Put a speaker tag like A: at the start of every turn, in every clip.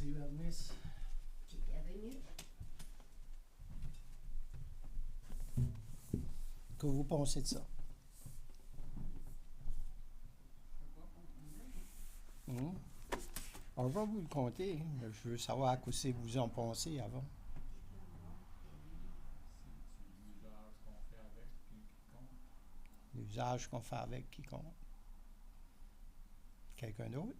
A: Merci, Bernice.
B: Bienvenue.
A: Que vous pensez de ça? On va vous le compter. Je veux savoir à quoi vous en pensez avant. L'usage qu'on fait avec qui compte. Quelqu'un d'autre?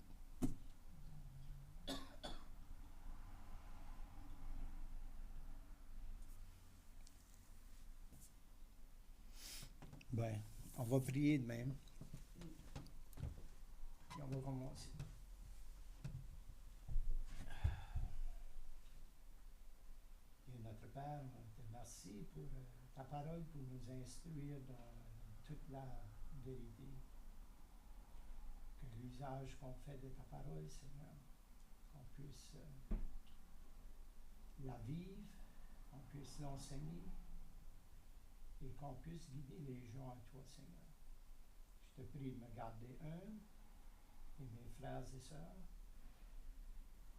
A: Ben, on va prier de même. Et on va commencer. Et notre Père, on te remercie pour ta parole, pour nous instruire dans toute la vérité. Que l'usage qu'on fait de ta parole, Seigneur, qu'on puisse la vivre, qu'on puisse l'enseigner et qu'on puisse guider les gens à toi, Seigneur. Je te prie de me garder humble et mes frères et sœurs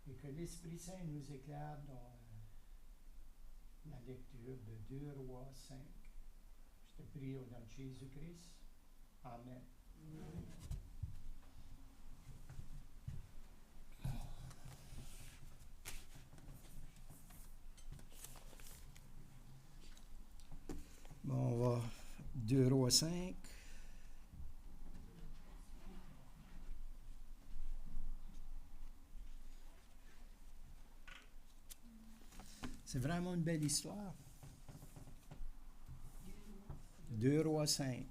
A: et que l'Esprit Saint nous éclaire dans la lecture de 2 Rois 5. Je te prie au nom de Jésus-Christ. Amen. Amen. Bon, on va 2 Rois 5. C'est vraiment une belle histoire. 2 Rois 5.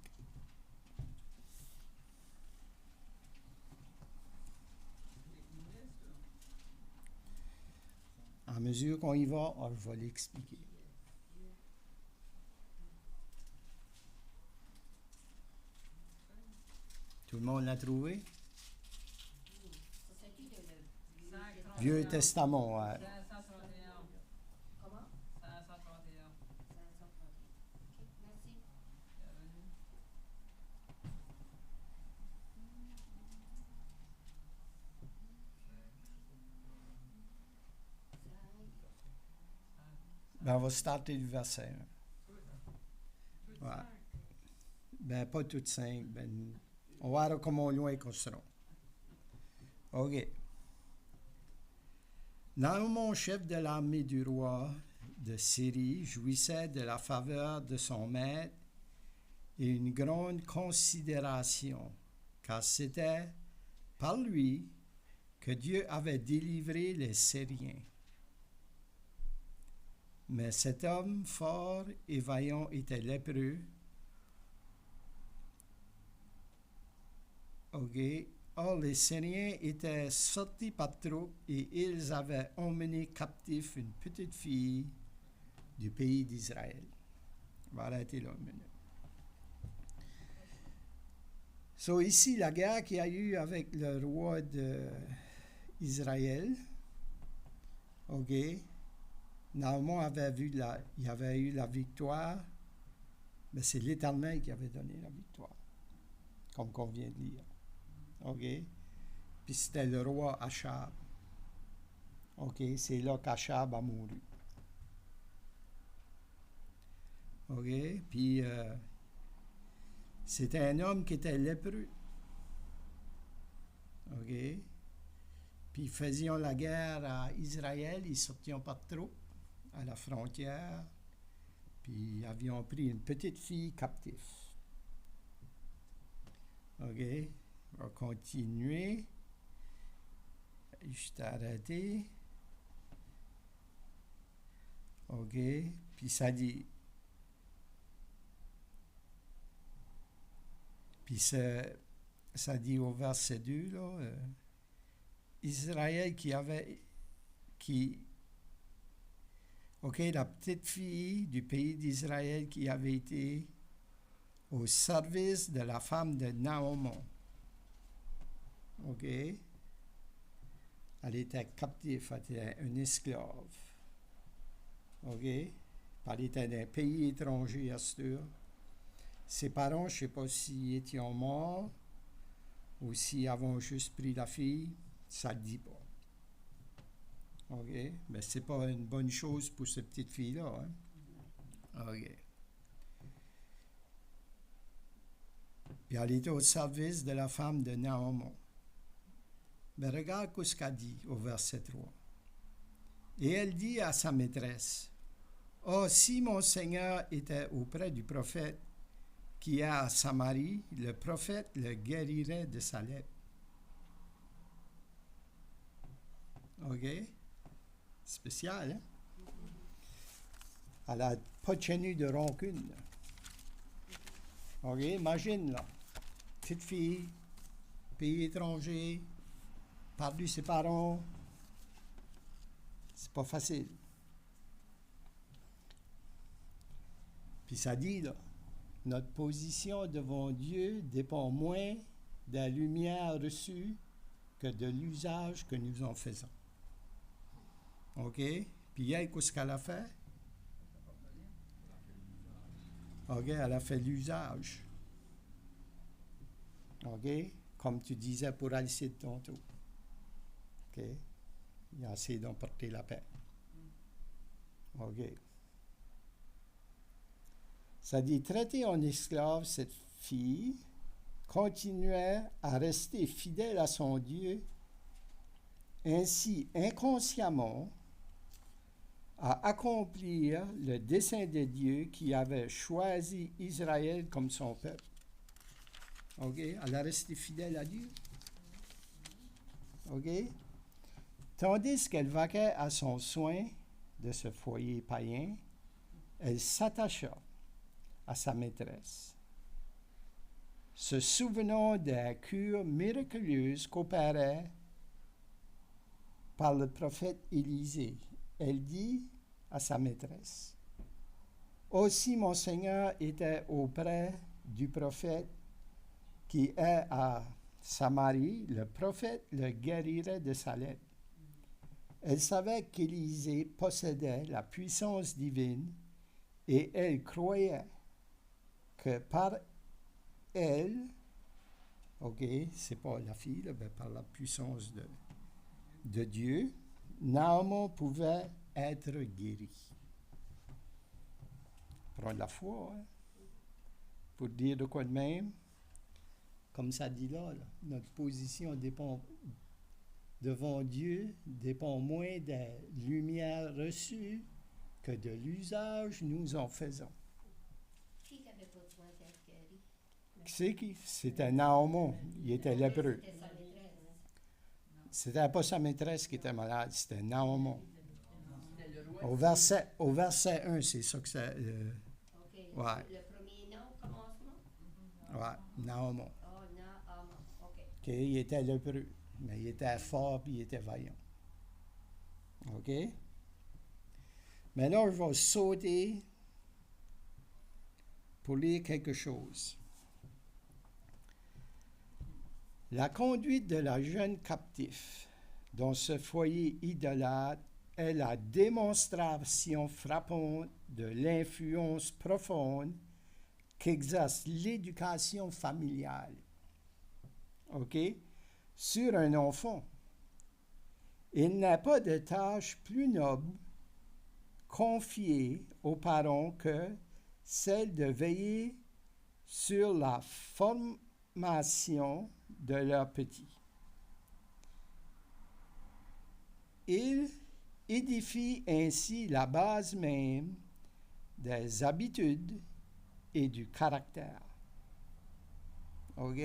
A: À mesure qu'on y va, je vais l'expliquer. Tout le monde l'a trouvé? Vieux Testament. Ouais.
C: 531.
B: Comment?
C: 531.
B: 531. OK, merci.
C: Bienvenue.
A: Ben, on va starter du verset. Ouais. Ben, pas toutes 5. Ben, on va voir comment loin qu'on sera. OK. Naaman, chef de l'armée du roi de Syrie, jouissait de la faveur de son maître et une grande considération, car c'était par lui que Dieu avait délivré les Syriens. Mais cet homme fort et vaillant était lépreux. OK. Or, les Syriens étaient sortis par troupes et ils avaient emmené captif une petite fille du pays d'Israël. On va arrêter là une minute. So, ici, la guerre qu'il y a eu avec le roi d'Israël, OK, Naaman il avait eu la victoire, mais c'est l'Éternel qui avait donné la victoire, comme qu'on vient de lire. OK? Puis c'était le roi Achab. OK? C'est là qu'Achab a mouru. OK? Puis c'était un homme qui était lépreux. OK? Puis ils faisaient la guerre à Israël, ils sortaient par troupes à la frontière, puis ils avaient pris une petite fille captive. OK? On va continuer. Je t'ai arrêté. OK? Puis ça dit... Puis ça dit au verset 2, là, Israël OK, la petite fille du pays d'Israël qui avait été au service de la femme de Naaman. OK? Elle était captive, elle était une esclave. OK? Elle était d'un pays étranger à cette heure. Ses parents, je ne sais pas s'ils étaient morts ou s'ils avaient juste pris la fille, ça ne le dit pas. OK? Mais c'est pas une bonne chose pour cette petite fille-là, hein? OK. Puis elle était au service de la femme de Naaman. Mais regarde ce qu'elle dit au verset 3. Et elle dit à sa maîtresse, « Oh, si mon Seigneur était auprès du prophète qui est à Samarie, le prophète le guérirait de sa lèpre. » OK? Spécial, hein? Elle n'a pas tenu de rancune. OK? Imagine, là. Petite fille, pays étranger, perdu ses parents. C'est pas facile. Puis ça dit, là, notre position devant Dieu dépend moins de la lumière reçue que de l'usage que nous en faisons. OK? Puis elle, qu'est-ce qu'elle a fait? OK, elle a fait l'usage. OK? Comme tu disais pour Alcide tantôt. OK? Il a essayé d'emporter la paix. OK. Ça dit, traiter en esclave cette fille, continuait à rester fidèle à son Dieu, ainsi inconsciemment à accomplir le dessein de Dieu qui avait choisi Israël comme son peuple. OK? Elle a resté fidèle à Dieu. OK? Tandis qu'elle vaquait à son soin de ce foyer païen, elle s'attacha à sa maîtresse. Se souvenant de la cure miraculeuse qu'opérait par le prophète Élisée, elle dit à sa maîtresse, « Aussi mon Seigneur était auprès du prophète qui est à Samarie, le prophète le guérirait de sa lèpre. » Elle savait qu'Élisée possédait la puissance divine et elle croyait que par elle, OK, c'est pas la fille, là, mais par la puissance de Dieu, Naaman pouvait être guéri. Prendre la foi, hein, pour dire de quoi de même, comme ça dit là, notre position dépend devant Dieu, dépend moins de la lumière reçue que de l'usage nous en faisons.
B: Qui avait besoin d'être guéri?
A: C'est qui? C'était Naaman. Il était lépreux.
B: C'était sa maîtresse.
A: C'était pas sa maîtresse qui était malade, c'était Naaman.
C: C'était le roi.
A: Au verset 1, c'est ça que ça...
B: OK.
A: Ouais.
B: Le premier nom au commencement?
A: ouais, Naaman.
B: Oh, Naaman. OK.
A: OK, il était lépreux, mais il était fort et il était vaillant. OK? Maintenant, je vais sauter pour lire quelque chose. La conduite de la jeune captive dans ce foyer idolâtre est la démonstration frappante de l'influence profonde qu'exerce l'éducation familiale, OK, sur un enfant. Il n'y a pas de tâche plus noble confiée aux parents que celle de veiller sur la formation de leurs petits. Ils édifient ainsi la base même des habitudes et du caractère. OK?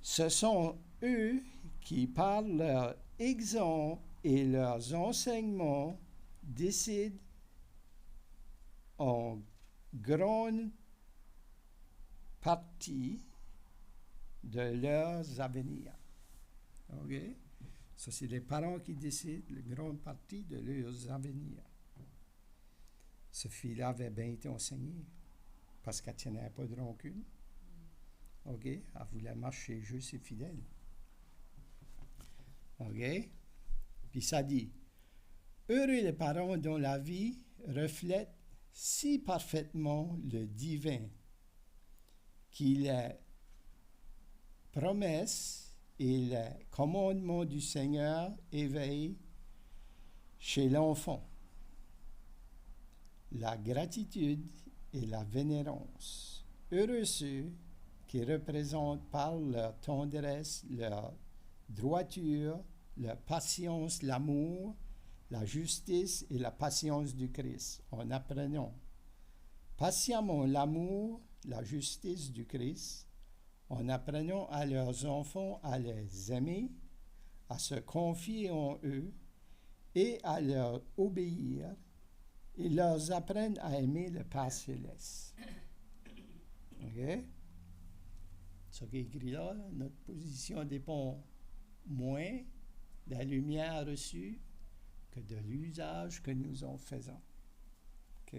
A: Ce sont eux qui, par leur exemple et leurs enseignements, décident en grande partie de leurs avenirs. OK? Ça, c'est les parents qui décident la grande partie de leurs avenirs. Ce fille-là avait bien été enseignée parce qu'elle ne tenait pas de rancune. OK? Elle voulait marcher juste et fidèle. OK? Puis ça dit, heureux les parents dont la vie reflète si parfaitement le divin, qu'il est promesse et le commandement du Seigneur éveillent chez l'enfant la gratitude et la vénérance. Heureux ceux qui représentent par leur tendresse, leur droiture, leur patience, l'amour, la justice et la patience du Christ, en apprenant patiemment l'amour, la justice du Christ, en apprenant à leurs enfants à les aimer, à se confier en eux et à leur obéir, et leur apprennent à aimer le Père céleste. OK? Ce qui est écrit là, notre position dépend moins de la lumière reçue que de l'usage que nous en faisons. OK?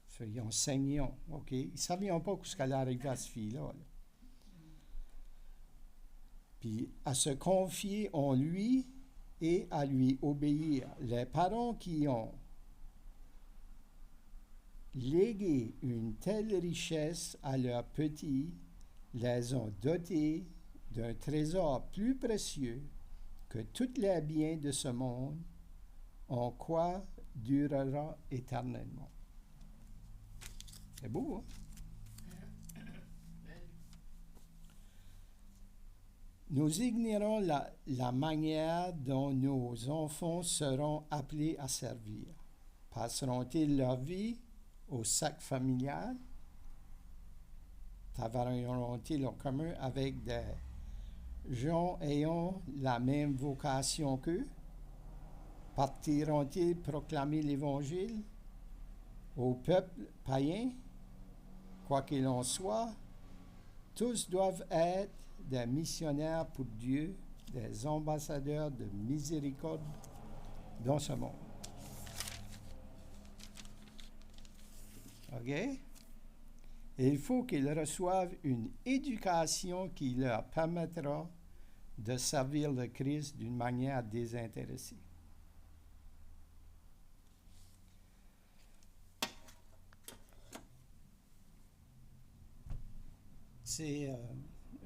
A: Soyons enseignants. OK? Ils ne savions pas ce qu'allait arriver à cette fille-là. Là. Puis à se confier en lui et à lui obéir. Les parents qui ont légué une telle richesse à leurs petits les ont dotés d'un trésor plus précieux que tous les biens de ce monde, en quoi durera éternellement. C'est beau, hein? Nous ignorons la manière dont nos enfants seront appelés à servir. Passeront-ils leur vie au sac familial? Travailleront-ils en commun avec des gens ayant la même vocation qu'eux? Partiront-ils proclamer l'Évangile au peuple païen? Quoi qu'il en soit, tous doivent être des missionnaires pour Dieu, des ambassadeurs de miséricorde dans ce monde. OK? Et il faut qu'ils reçoivent une éducation qui leur permettra de servir le Christ d'une manière désintéressée.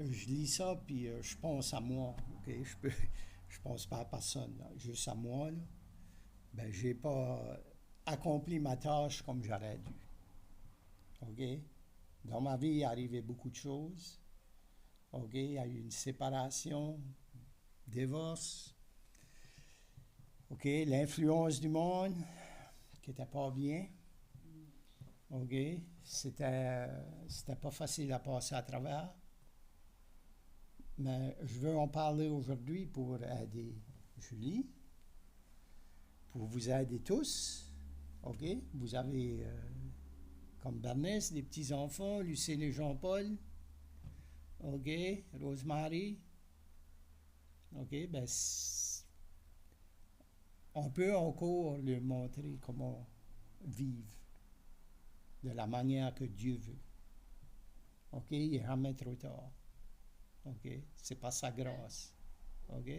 A: Je lis ça, puis je pense à moi, OK? Je pense pas à personne, là, juste à moi, là. Ben, j'ai pas accompli ma tâche comme j'aurais dû. OK? Dans ma vie, il est arrivé beaucoup de choses. OK? Il y a eu une séparation, divorce. OK? L'influence du monde, qui n'était pas bien. OK? C'était pas facile à passer à travers. Mais je veux en parler aujourd'hui pour aider Julie, pour vous aider tous. OK? Vous avez, comme Bernice, des petits-enfants, Lucille et Jean-Paul. OK? Rosemary. OK? Ben, on peut encore leur montrer comment vivre de la manière que Dieu veut. OK? Il n'est jamais trop tard. OK? C'est pas sa grâce. OK?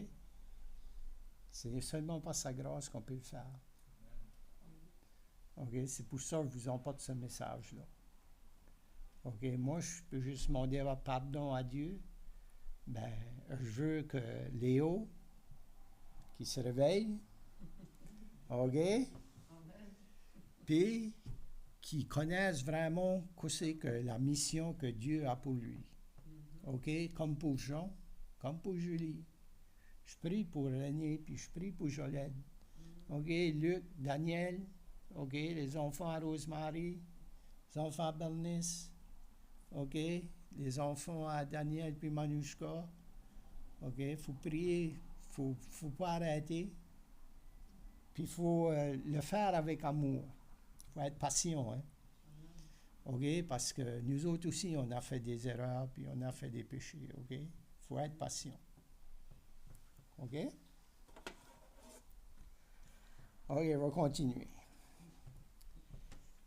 A: C'est seulement par sa grâce qu'on peut le faire. OK? C'est pour ça que je vous emporte ce message-là. OK? Moi, je peux juste demander pardon à Dieu. Ben, je veux que Léo, qui se réveille, OK? Puis, qui connaisse vraiment que c'est que la mission que Dieu a pour lui. OK? Comme pour Jean, comme pour Julie. Je prie pour René, puis je prie pour Jolène. OK? Luc, Daniel, OK? Les enfants à Rosemary, les enfants à Bernice, OK? Les enfants à Daniel puis Manushka. OK? Il faut prier, il faut pas arrêter. Puis il faut le faire avec amour. Il faut être patient, hein? OK? Parce que nous autres aussi, on a fait des erreurs, puis on a fait des péchés, OK? Il faut être patient. OK? OK, on va continuer.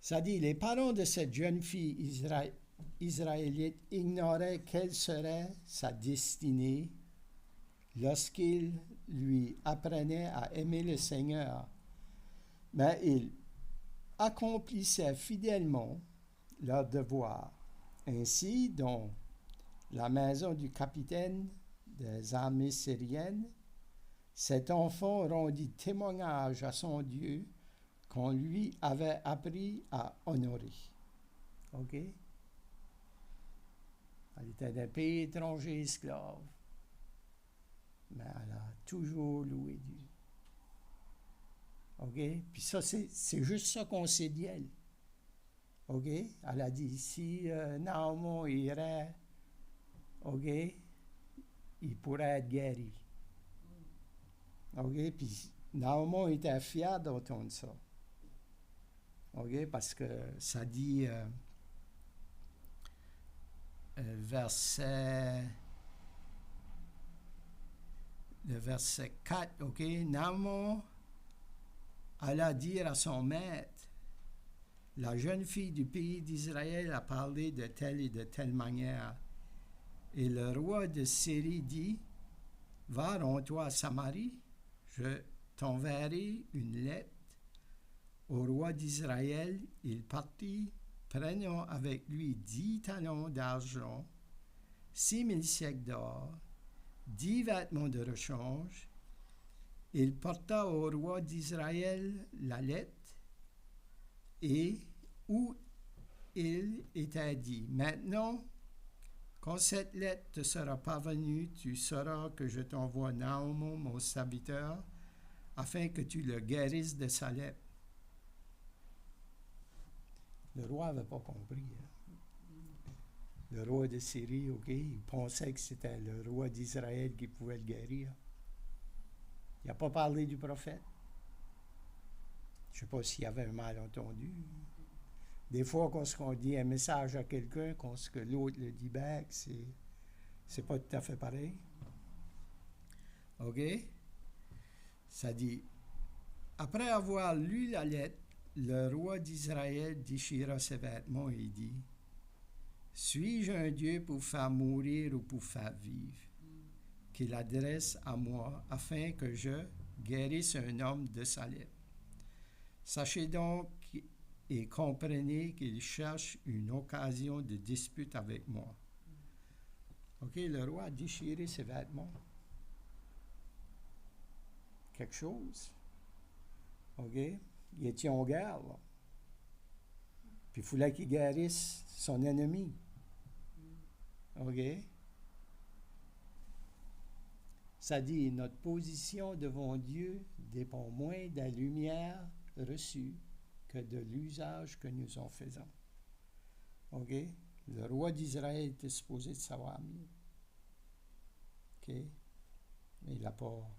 A: Ça dit, les parents de cette jeune fille israélite ignoraient quelle serait sa destinée lorsqu'ils lui apprenaient à aimer le Seigneur. Mais ils accomplissaient fidèlement leur devoir. Ainsi, dans la maison du capitaine des armées syriennes, cet enfant rendit témoignage à son Dieu qu'on lui avait appris à honorer. OK? Elle était d'un pays étranger esclave, mais elle a toujours loué Dieu. OK? Puis ça, c'est juste ça qu'on sait d'elle. OK? Elle a dit, si Naaman irait, OK, il pourrait être guéri. OK? Puis Naaman était fier d'entendre ça. OK? Parce que ça dit, le verset 4, OK? Naaman alla dire à son maître, la jeune fille du pays d'Israël a parlé de telle et de telle manière. Et le roi de Syrie dit, va, rends-toi à Samarie, je t'enverrai une lettre au roi d'Israël. Il partit, prenant avec lui 10 talents d'argent, 6 000 siècles d'or, 10 vêtements de rechange. Il porta au roi d'Israël la lettre, et où il était dit, maintenant, quand cette lettre te sera parvenue, tu sauras que je t'envoie Naaman, mon serviteur, afin que tu le guérisses de sa lèpre. Le roi n'avait pas compris. Hein? Le roi de Syrie, OK, il pensait que c'était le roi d'Israël qui pouvait le guérir. Il n'a pas parlé du prophète. Je ne sais pas s'il avait un malentendu. Des fois, quand on dit un message à quelqu'un, quand ce que l'autre le dit back, c'est pas tout à fait pareil. OK? Ça dit, après avoir lu la lettre, le roi d'Israël déchira ses vêtements et dit, suis-je un Dieu pour faire mourir ou pour faire vivre? Qu'il adresse à moi afin que je guérisse un homme de sa lèpre. Sachez donc et comprenez qu'il cherche une occasion de dispute avec moi. OK, le roi a déchiré ses vêtements. Quelque chose. OK? Il était en guerre, là. Puis il fallait qu'il guérisse son ennemi. OK? Ça dit, notre position devant Dieu dépend moins de la lumière reçue que de l'usage que nous en faisons. OK? Le roi d'Israël était supposé de savoir mieux. OK? Mais il n'a pas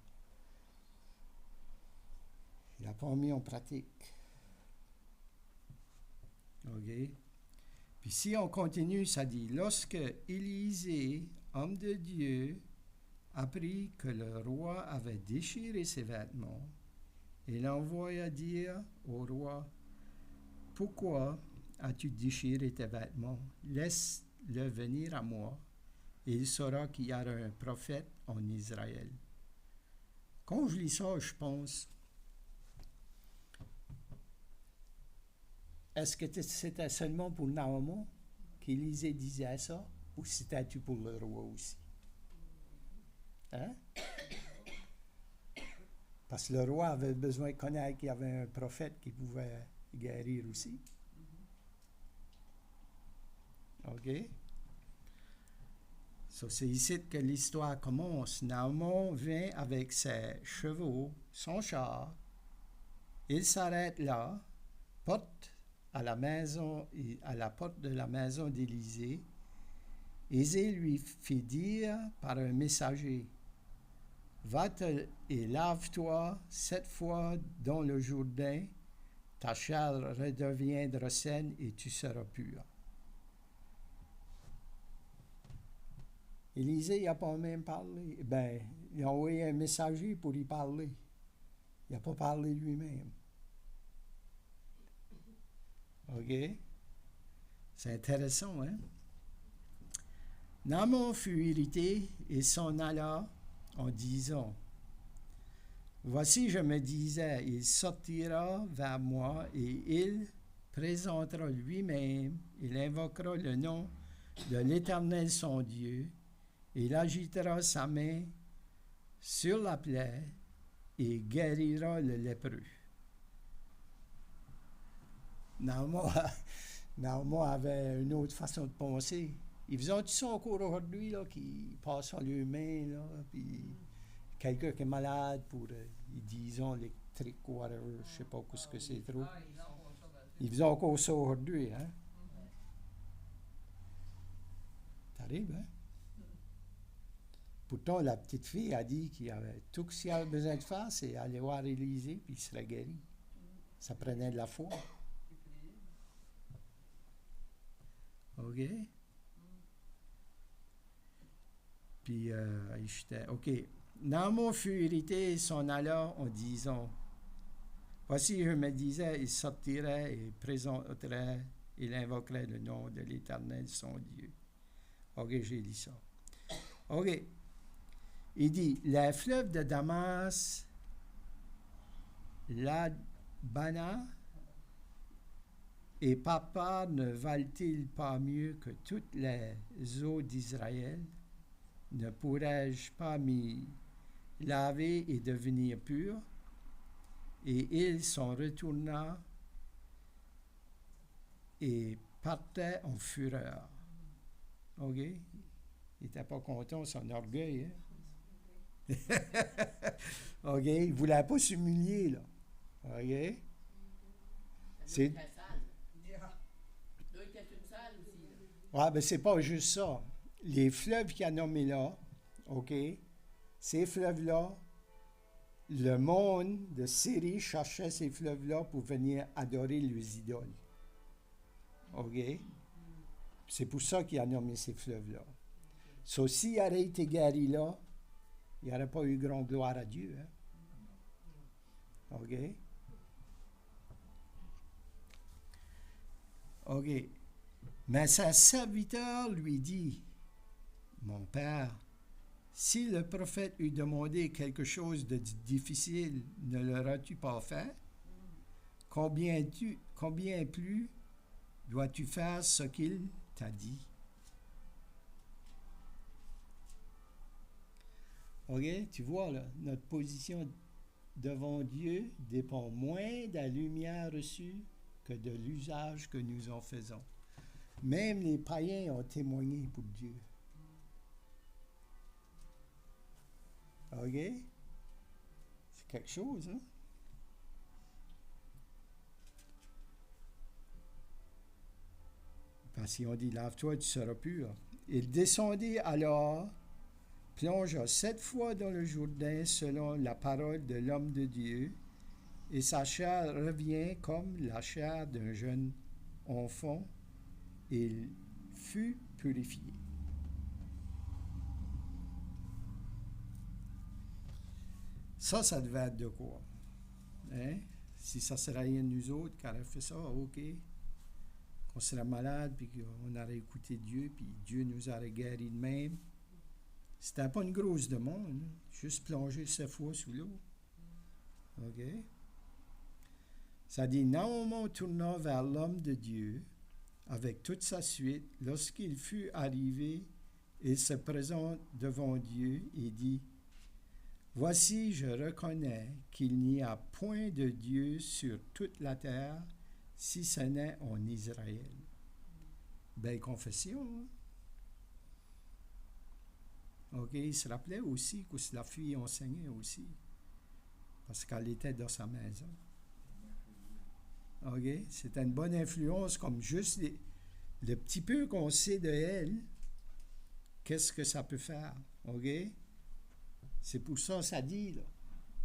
A: mis en pratique. OK? Puis si on continue, ça dit, lorsque Élisée, homme de Dieu, apprit que le roi avait déchiré ses vêtements, il envoya dire au roi, « Pourquoi as-tu déchiré tes vêtements? Laisse-le venir à moi, et il saura qu'il y a un prophète en Israël. » Quand je lis ça, je pense, est-ce que c'était seulement pour Naaman qu'Élisée disait ça, ou c'était-tu pour le roi aussi? Hein? Parce que le roi avait besoin de connaître qu'il y avait un prophète qui pouvait guérir aussi. OK? So, c'est ici que l'histoire commence. Naaman vient avec ses chevaux, son char. Il s'arrête là, porte à la porte de la maison d'Élisée. Élisée lui fit dire par un messager, « Va-te et lave-toi 7 fois dans le Jourdain, ta chair redeviendra saine et tu seras pur. » Élisée n'a pas même parlé. Il a envoyé un messager pour y parler. Il n'a pas parlé lui-même. OK? C'est intéressant, hein? Naaman fut irrité et s'en alla en disant, « Voici, je me disais, il sortira vers moi et il présentera lui-même, il invoquera le nom de l'Éternel son Dieu, Il agitera sa main sur la plaie et guérira le lépreux. Naaman avait une autre façon de penser. Ils faisaient ça encore aujourd'hui, là, qui passent sur leurs mains, là, puis quelqu'un qui est malade pour, ils disent, électrique ou whatever, je sais pas ce que c'est trop.
C: Ah, ils ont ça dans
A: Ils faisaient encore ça aujourd'hui, hein? Terrible, hein? Pourtant, la petite fille a dit qu'il y avait tout ce qu'il avait besoin de faire, c'est aller voir Élisée, puis il serait guéri. Ça prenait de la foi. OK? Puis, j'étais, OK. Naaman fut irrité et s'en alla en disant, voici, je me disais, il sortirait et présenterait, il invoquerait le nom de l'Éternel, son Dieu. OK, j'ai dit ça. OK. Il dit, les fleuves de Damas, l'Abana et Papa ne valent-ils pas mieux que toutes les eaux d'Israël? Ne pourrais-je pas m'y laver et devenir pur? Et il s'en retourna et partait en fureur. OK? Il n'était pas content, son orgueil, hein? OK? Il ne voulait pas s'humilier, là. OK? C'est...
C: très sale. L'eau était toute sale aussi.
A: Ouais, ben c'est pas juste ça. Les fleuves qu'il a nommés là, OK? Ces fleuves-là, le monde de Syrie cherchait ces fleuves-là pour venir adorer les idoles. OK? C'est pour ça qu'il a nommé ces fleuves-là. So, s'il aurait été guéri là, il n'y aurait pas eu grande gloire à Dieu. Hein? OK? OK. Mais sa serviteur lui dit, mon père, si le prophète eût demandé quelque chose de difficile, ne l'auras-tu pas fait? Combien plus dois-tu faire ce qu'il t'a dit? OK? Tu vois, là, notre position devant Dieu dépend moins de la lumière reçue que de l'usage que nous en faisons. Même les païens ont témoigné pour Dieu. OK? C'est quelque chose, hein? Parce qu'ils ont dit, lave-toi, tu seras pur. Il descendit alors, plongea 7 fois dans le Jourdain selon la parole de l'homme de Dieu, et sa chair revient comme la chair d'un jeune enfant, et il fut purifié. Ça devait être de quoi? Hein? Si ça serait rien de nous autres qui aurait fait ça, OK. Qu'on serait malade, puis qu'on aurait écouté Dieu, puis Dieu nous aurait guéri de même. C'était pas une grosse demande, hein? Juste plonger 7 fois sous l'eau. OK? Ça dit, Naaman tourna vers l'homme de Dieu avec toute sa suite. Lorsqu'il fut arrivé, il se présente devant Dieu et dit, voici, je reconnais qu'il n'y a point de Dieu sur toute la terre, si ce n'est en Israël. Belle confession, hein? OK, il se rappelait aussi que la fille enseignait aussi, parce qu'elle était dans sa maison. OK, c'était une bonne influence, comme juste le petit peu qu'on sait de elle, qu'est-ce que ça peut faire. OK? C'est pour ça que ça dit, là,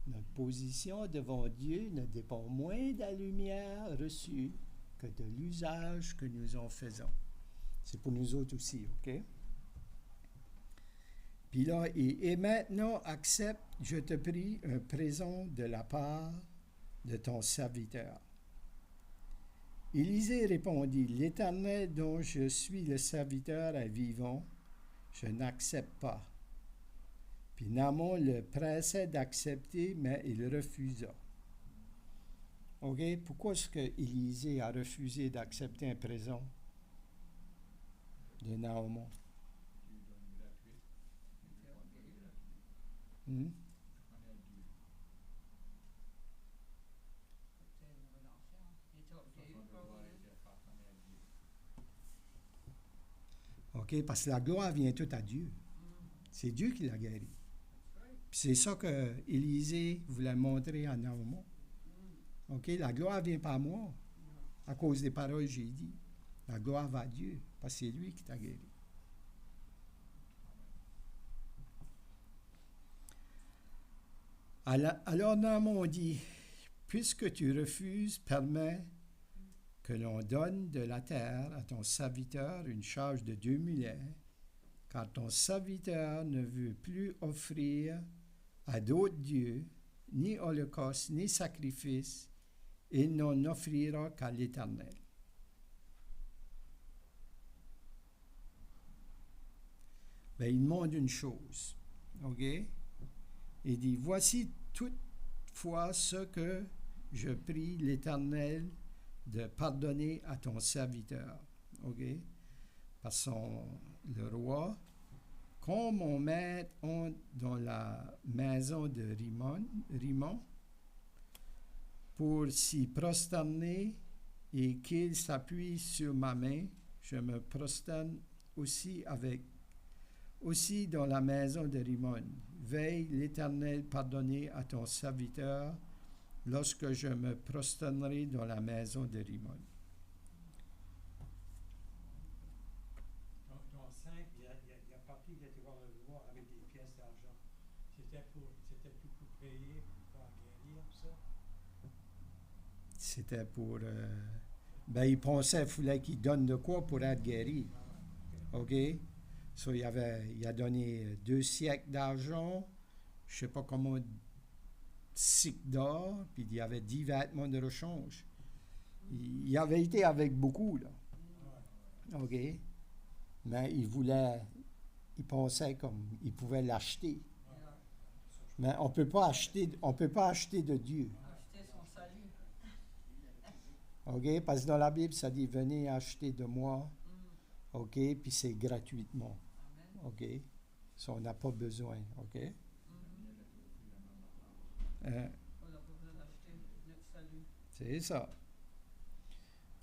A: notre position devant Dieu ne dépend moins de la lumière reçue que de l'usage que nous en faisons. C'est pour nous autres aussi, OK? Puis là, et maintenant, accepte, je te prie, un présent de la part de ton serviteur. Élisée répondit, l'Éternel dont je suis le serviteur est vivant, je n'accepte pas. Puis Naaman le pressait d'accepter, mais il refusa. OK? Pourquoi est-ce que Élisée a refusé d'accepter un présent de Naaman? Hmm?
D: connais Dieu.
C: C'est une relation. Il t'a
D: Sa
C: eu
D: façon de
C: pas
D: voir
C: vrai.
D: était faire connaître Dieu.
A: OK? Parce que la gloire vient toute à Dieu. C'est Dieu qui l'a guéri.
C: That's right.
A: Puis c'est ça que Élisée voulait montrer à Naaman. OK? La gloire vient pas à moi, à cause des paroles que j'ai dit. La gloire va à Dieu, parce que c'est lui qui t'a guéri. Alors Naaman dit, puisque tu refuses, permets que l'on donne de la terre à ton serviteur une charge de 2 mulets, car ton serviteur ne veut plus offrir à d'autres dieux, ni holocauste, ni sacrifice, il n'en offrira qu'à l'Éternel. Ben, il demande une chose, OK? Il dit, voici toutefois ce que je prie l'Éternel de pardonner à ton serviteur, OK? Parce que le roi, quand mon maître entre dans la maison de Rimon pour s'y prosterner et qu'il s'appuie sur ma main, je me prosterne aussi dans la maison de Rimon. Veille l'Éternel pardonner à ton serviteur lorsque je me prosternerai dans la maison de Rimon.
E: Dans 5, il y a parti qui était voir le roi avec des pièces d'argent. C'était tout pour payer, pour faire guérir, ça.
A: C'était pour... ben, il pensait qu'il fallait qu'il donne de quoi pour être guéri.
E: Ah ouais, ok.
A: OK? So, il a donné 2 siècles d'argent, je ne sais pas comment, cycles d'or, puis il y avait 10 vêtements de rechange. Il avait été avec beaucoup, là. OK? Mais il pensait comme il pouvait l'acheter. Mais on peut pas acheter de Dieu.
C: Acheter son salut.
A: OK? Parce que dans la Bible, ça dit, venez acheter de moi. OK? Puis c'est gratuitement.
C: Amen.
A: OK? Ça, on n'a pas besoin. OK?
D: Il y a le profil, la même affaire.
C: On n'a pas besoin d'acheter notre salut.
A: C'est ça.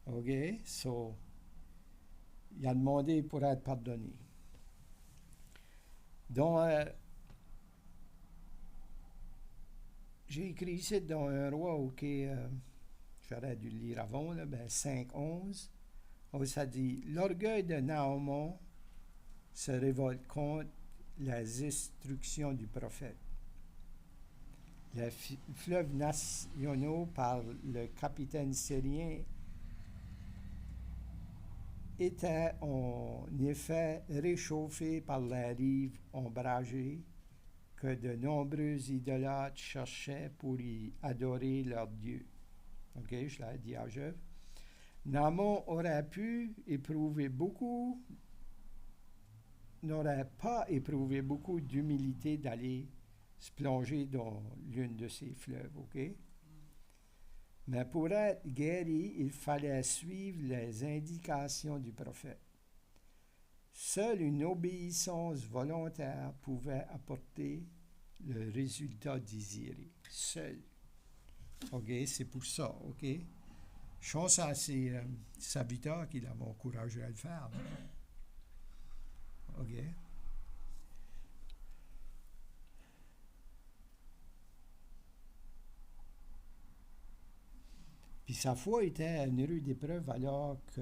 A: OK? So, il a demandé pour être pardonné. Donc, j'ai écrit ici dans un roi, OK, j'aurais dû le lire avant, là, ben 5.11, où ça dit, l'orgueil de Naaman se révolte contre les instructions du prophète. Les fleuves nationaux par le capitaine syrien étaient en effet réchauffés par la rive ombragée que de nombreux idolâtres cherchaient pour y adorer leur Dieu. OK, je l'ai dit à Jeff. Naaman n'aurait pas éprouvé beaucoup d'humilité d'aller se plonger dans l'une de ces fleuves, OK? Mais pour être guéri, il fallait suivre les indications du prophète. Seule une obéissance volontaire pouvait apporter le résultat désiré. Seul. OK? C'est pour ça, OK? Je pense à ses serviteurs qui l'avaient encouragé à le faire. OK? Puis sa foi était une rude épreuve alors que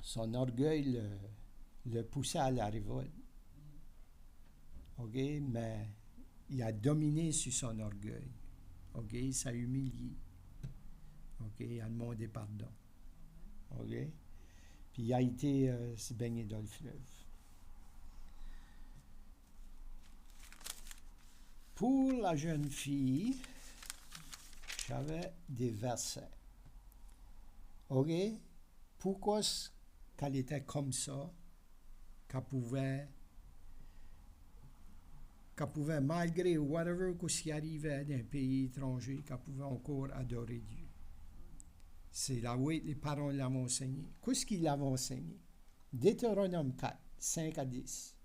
A: son orgueil le poussait à la révolte. OK? Mais il a dominé sur son orgueil. OK? Il s'est humilié. OK? Il a demandé pardon. OK? Puis il a été se baigner dans le fleuve. Pour la jeune fille, j'avais des versets. OK? Pourquoi qu'elle était comme ça, qu'elle pouvait, malgré whatever ce qui arrivait d'un pays étranger, qu'elle pouvait encore adorer Dieu. C'est là où les parents l'avaient enseigné. Qu'est-ce qu'ils l'avaient enseigné? Deutéronome 4, 5 à 10.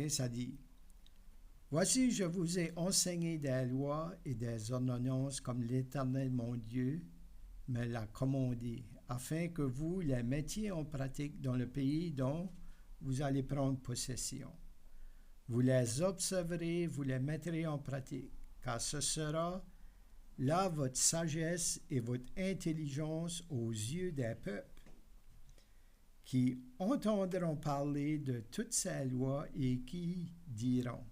A: OK, ça dit, voici, je vous ai enseigné des lois et des ordonnances comme l'Éternel mon Dieu me l'a commandé, afin que vous les mettiez en pratique dans le pays dont vous allez prendre possession. Vous les observerez, vous les mettrez en pratique, car ce sera là votre sagesse et votre intelligence aux yeux des peuples, qui entendront parler de toutes ces lois et qui diront,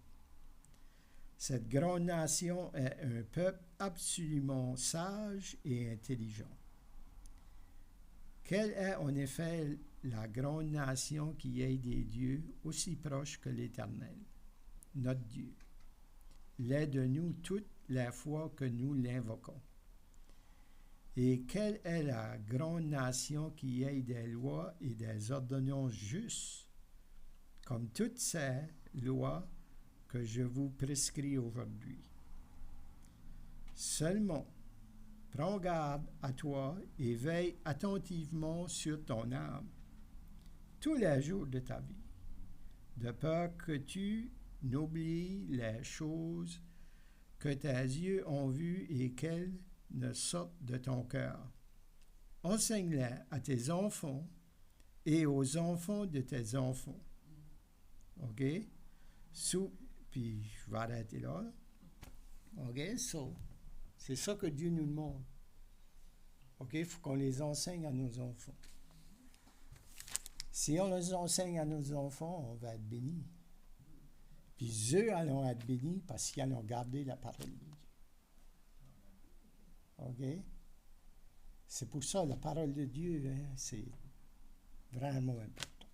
A: cette grande nation est un peuple absolument sage et intelligent. Quelle est en effet la grande nation qui ait des dieux aussi proches que l'Éternel, notre Dieu? L'est de nous toutes les fois que nous l'invoquons. Et quelle est la grande nation qui ait des lois et des ordonnances justes, comme toutes ces lois que je vous prescris aujourd'hui? Seulement, prends garde à toi et veille attentivement sur ton âme tous les jours de ta vie, de peur que tu n'oublies les choses que tes yeux ont vues et qu'elles ne sortent de ton cœur. Enseigne-les à tes enfants et aux enfants de tes enfants. OK? Puis je vais arrêter là. OK? C'est ça que Dieu nous demande. OK? Il faut qu'on les enseigne à nos enfants. Si on les enseigne à nos enfants, on va être bénis. Puis eux allons être bénis parce qu'ils allont garder la parole de Dieu. OK? C'est pour ça, la parole de Dieu, hein, c'est vraiment important.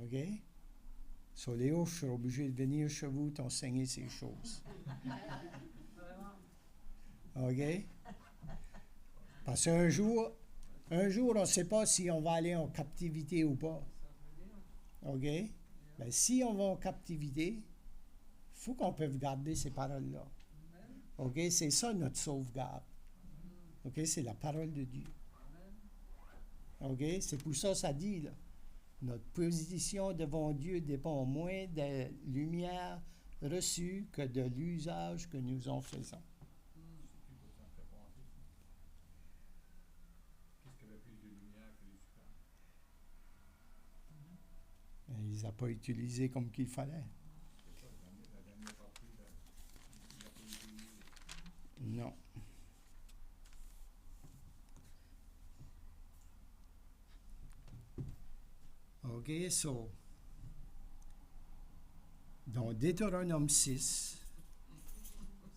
A: OK? Sur Léo, je suis obligé de venir chez vous t'enseigner ces choses. OK? Parce qu'un jour, on ne sait pas si on va aller en captivité ou pas. OK? Ben, si on va en captivité, il faut qu'on puisse garder ces paroles-là. OK? C'est ça notre sauvegarde. OK? C'est la parole de Dieu. OK? C'est pour ça que ça dit, là, notre position devant Dieu dépend moins des lumières reçues que de l'usage que nous en faisons.
D: Qu'est-ce qui avait plus de lumière que les super?
A: Il les a pas utilisés comme qu'il fallait.
D: C'est ça, la dernière partie, il a pas utilisé.
A: Non. OK, so, dans Deutéronome 6,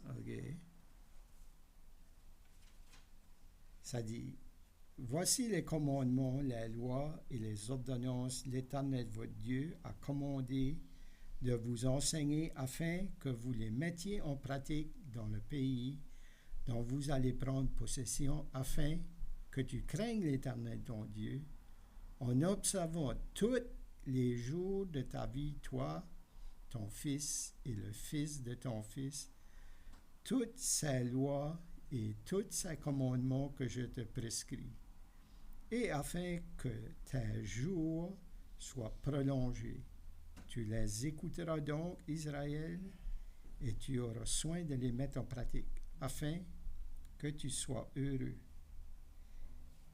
A: OK, ça dit, voici les commandements, les lois et les ordonnances l'Éternel votre Dieu a commandé de vous enseigner afin que vous les mettiez en pratique dans le pays dont vous allez prendre possession, afin que tu craignes l'Éternel ton Dieu, en observant tous les jours de ta vie, toi, ton fils et le fils de ton fils, toutes ces lois et tous ces commandements que je te prescris, et afin que tes jours soient prolongés. Tu les écouteras donc, Israël, et tu auras soin de les mettre en pratique, afin que tu sois heureux,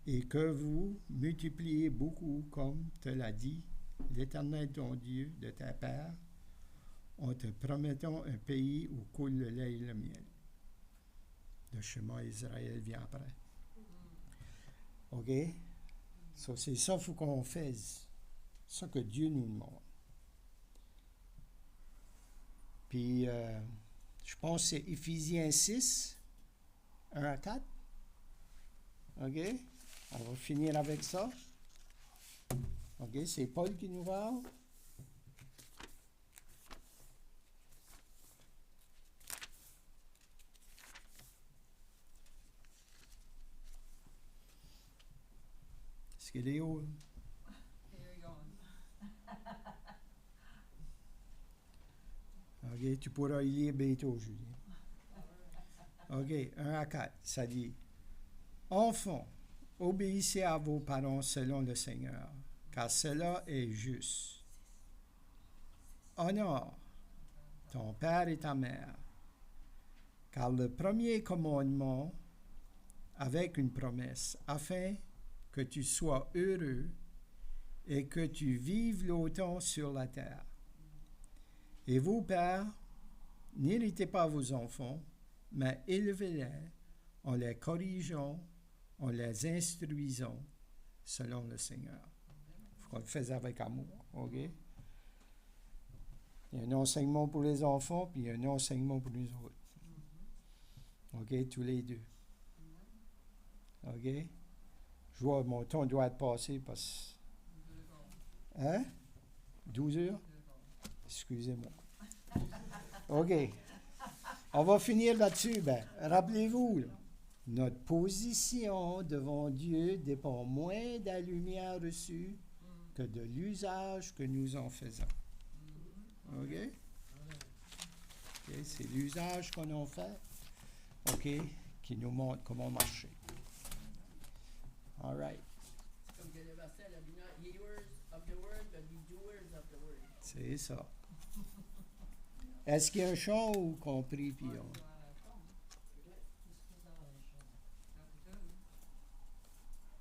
A: et que vous multipliez beaucoup, comme te l'a dit l'Éternel ton Dieu de tes pères, en te promettant un pays où coule le lait et le miel. Le chemin Israël vient après. OK? So, c'est ça qu'il faut qu'on fasse. C'est ça que Dieu nous demande. Puis, je pense que c'est Éphésiens 6, 1 à 4. OK? On va finir avec ça. OK? C'est Paul qui nous parle. Est-ce qu'il est où? OK, tu pourras y lire bientôt, Julien. OK, 1 à 4, ça dit, enfants, obéissez à vos parents selon le Seigneur, car cela est juste. honore ton père et ta mère, car le premier commandement avec une promesse, afin que tu sois heureux et que tu vives longtemps sur la terre. Et vous, pères, n'irritez pas vos enfants, mais élevez-les en les corrigeant, en les instruisant selon le Seigneur. Il faut qu'on le fasse avec amour, OK? Il y a un enseignement pour les enfants, puis il y a un enseignement pour nous autres. OK? Tous les deux. OK? Je vois, mon temps doit être passé parce... Hein? 12 heures? Excusez-moi. OK. On va finir là-dessus. Ben, rappelez-vous, là, notre position devant Dieu dépend moins de la lumière reçue que de l'usage que nous en faisons. OK? OK, c'est l'usage qu'on en fait, OK, qui nous montre comment marcher. All right.
C: C'est comme que le verset, là, be not hearers of the word, but be doers of the word.
A: C'est ça. Est-ce qu'il y a un chant ou compris, puis on...